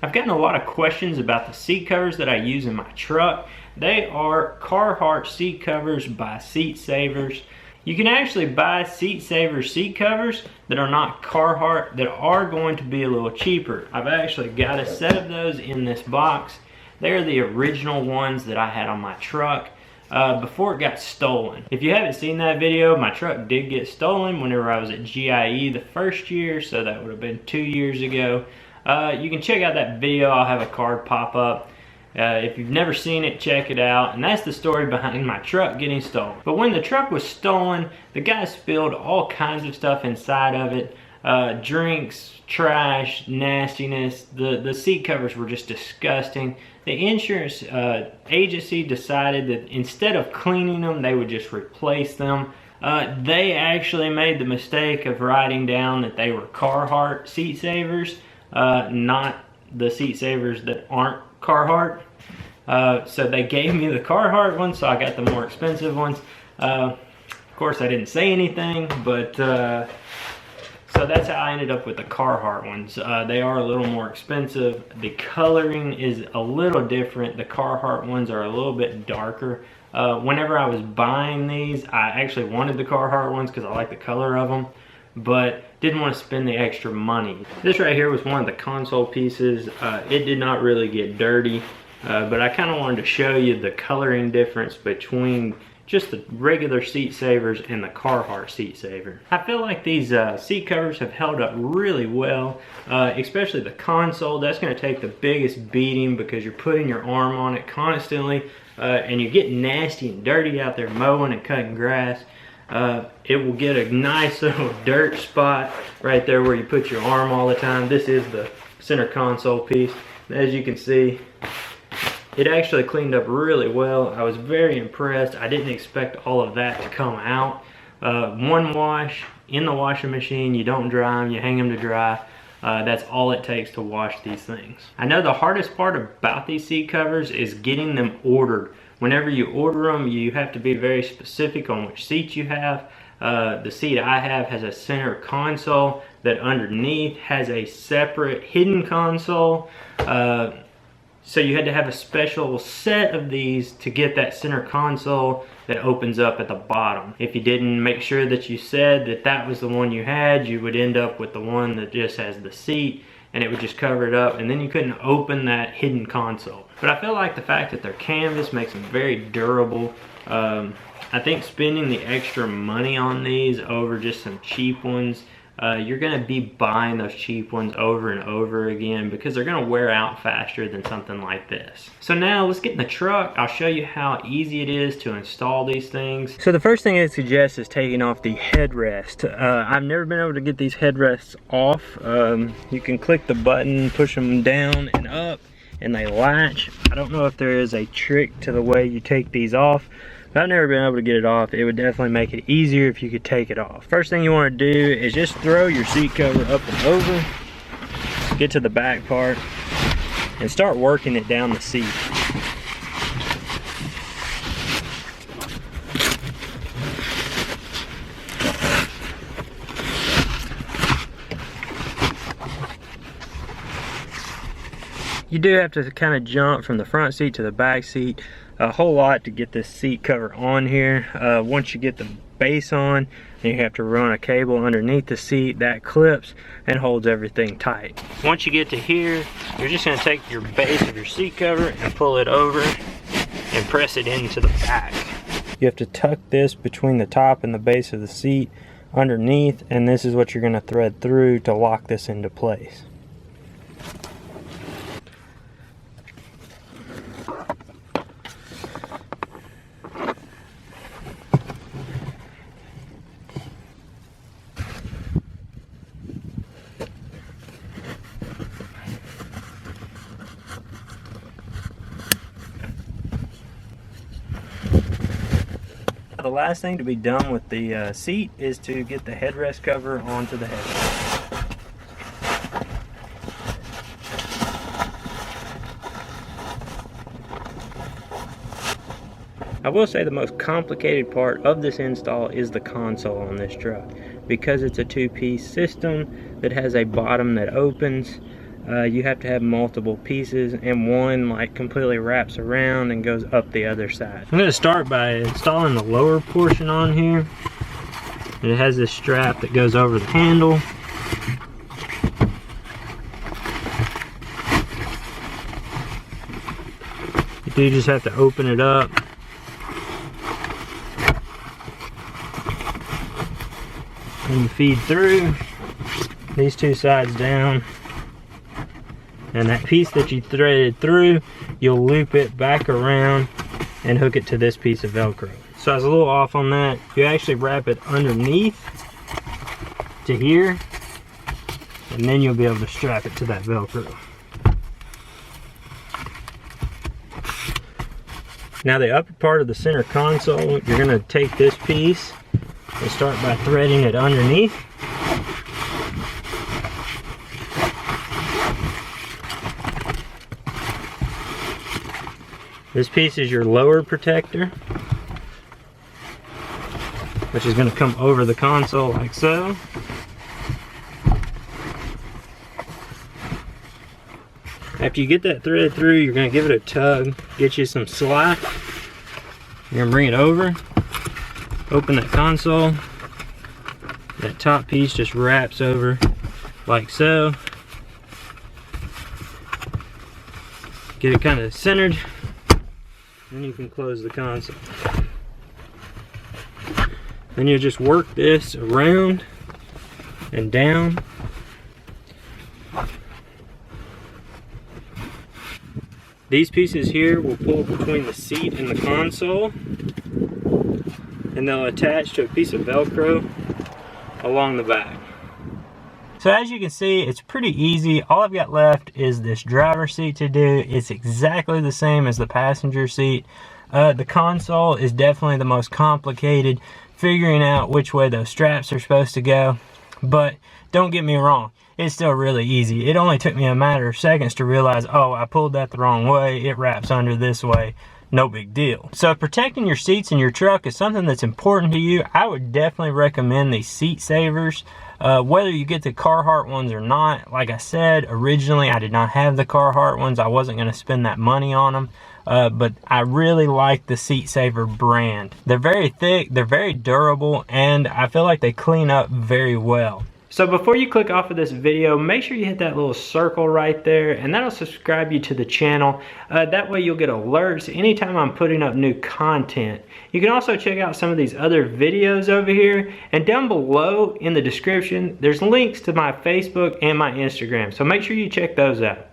I've gotten a lot of questions about the seat covers that I use in my truck. They are Carhartt seat covers by Seat Savers. You can actually buy Seat Savers seat covers that are not Carhartt that are going to be a little cheaper. I've actually got a set of those in this box. They're the original ones that I had on my truck before it got stolen. If you haven't seen that video, my truck did get stolen whenever I was at GIE the first year, so that would have been 2 years ago. You can check out that video. I'll have a card pop up. If you've never seen it, check it out. And that's the story behind my truck getting stolen. But when the truck was stolen, the guy spilled all kinds of stuff inside of it. Drinks, trash, nastiness. The seat covers were just disgusting. The insurance agency decided that instead of cleaning them, they would just replace them. They actually made the mistake of writing down that they were Carhartt seat savers, not the seat savers that aren't Carhartt. So they gave me the Carhartt ones, so I got the more expensive ones. Of course, I didn't say anything, but so that's how I ended up with the Carhartt ones. They are a little more expensive. The coloring is a little different. The Carhartt ones are a little bit darker. Whenever I was buying these, I actually wanted the Carhartt ones because I like the color of them, but didn't want to spend the extra money. This right here was one of the console pieces. It did not really get dirty, but I kind of wanted to show you the coloring difference between just the regular seat savers and the Carhartt seat saver. I feel like these seat covers have held up really well, especially the console. That's going to take the biggest beating because you're putting your arm on it constantly, and you get nasty and dirty out there mowing and cutting grass. It will get a nice little dirt spot right there where you put your arm all the time. This is the center console piece. As you can see, it actually cleaned up really well. I was very impressed. I didn't expect all of that to come out. One wash in the washing machine. You don't dry them, you hang them to dry. That's all it takes to wash these things. I know the hardest part about these seat covers is getting them ordered. Whenever you order them, you have to be very specific on which seat you have. The seat I have has a center console that underneath has a separate hidden console. So you had to have a special set of these to get that center console that opens up at the bottom. If you didn't make sure that you said that that was the one you had, you would end up with the one that just has the seat, and it would just cover it up, and then you couldn't open that hidden console. But I feel like the fact that they're canvas makes them very durable. I think spending the extra money on these over just some cheap ones, you're going to be buying those cheap ones over and over again because they're going to wear out faster than something like this. So now let's get in the truck. I'll show you how easy it is to install these things. So the first thing I suggest is taking off the headrest. I've never been able to get these headrests off. You can click the button, push them down and up, and they latch. I don't know if there is a trick to the way you take these off, but I've never been able to get it off. It would definitely make it easier if you could take it off. First thing you want to do is just throw your seat cover up and over, get to the back part, and start working it down the seat. You do have to kind of jump from the front seat to the back seat a whole lot to get this seat cover on here. Once you get the base on, then you have to run a cable underneath the seat that clips and holds everything tight. Once you get to here, you're just going to take your base of your seat cover and pull it over and press it into the back. You have to tuck this between the top and the base of the seat underneath, and this is what you're going to thread through to lock this into place. The last thing to be done with the seat is to get the headrest cover onto the headrest. I will say the most complicated part of this install is the console on this truck. Because it's a two-piece system that has a bottom that opens, you have to have multiple pieces, and one like completely wraps around and goes up the other side. I'm going to start by installing the lower portion on here. It has this strap that goes over the handle. You do just have to open it up. And you feed through these two sides down. And that piece that you threaded through, you'll loop it back around and hook it to this piece of Velcro. So I was a little off on that. You actually wrap it underneath to here, and then you'll be able to strap it to that Velcro. Now the upper part of the center console, you're gonna take this piece and start by threading it underneath. This piece is your lower protector, which is going to come over the console like so. After you get that threaded through, you're going to give it a tug, get you some slack. You're going to bring it over, open that console. That top piece just wraps over like so. Get it kind of centered. Then you can close the console. Then you just work this around and down. These pieces here will pull between the seat and the console, and they'll attach to a piece of Velcro along the back. So as you can see, it's pretty easy. All I've got left is this driver's seat to do. It's exactly the same as the passenger seat. The console is definitely the most complicated, figuring out which way those straps are supposed to go. But don't get me wrong, it's still really easy. It only took me a matter of seconds to realize, oh, I pulled that the wrong way. It wraps under this way. No big deal. So if protecting your seats in your truck is something that's important to you, I would definitely recommend these seat savers. Whether you get the Carhartt ones or not, like I said, originally I did not have the Carhartt ones. I wasn't going to spend that money on them. But I really like the Seat Saver brand. They're very thick, they're very durable, and I feel like they clean up very well. So before you click off of this video, make sure you hit that little circle right there, and that'll subscribe you to the channel. That way you'll get alerts anytime I'm putting up new content. You can also check out some of these other videos over here, and down below in the description, there's links to my Facebook and my Instagram. So make sure you check those out.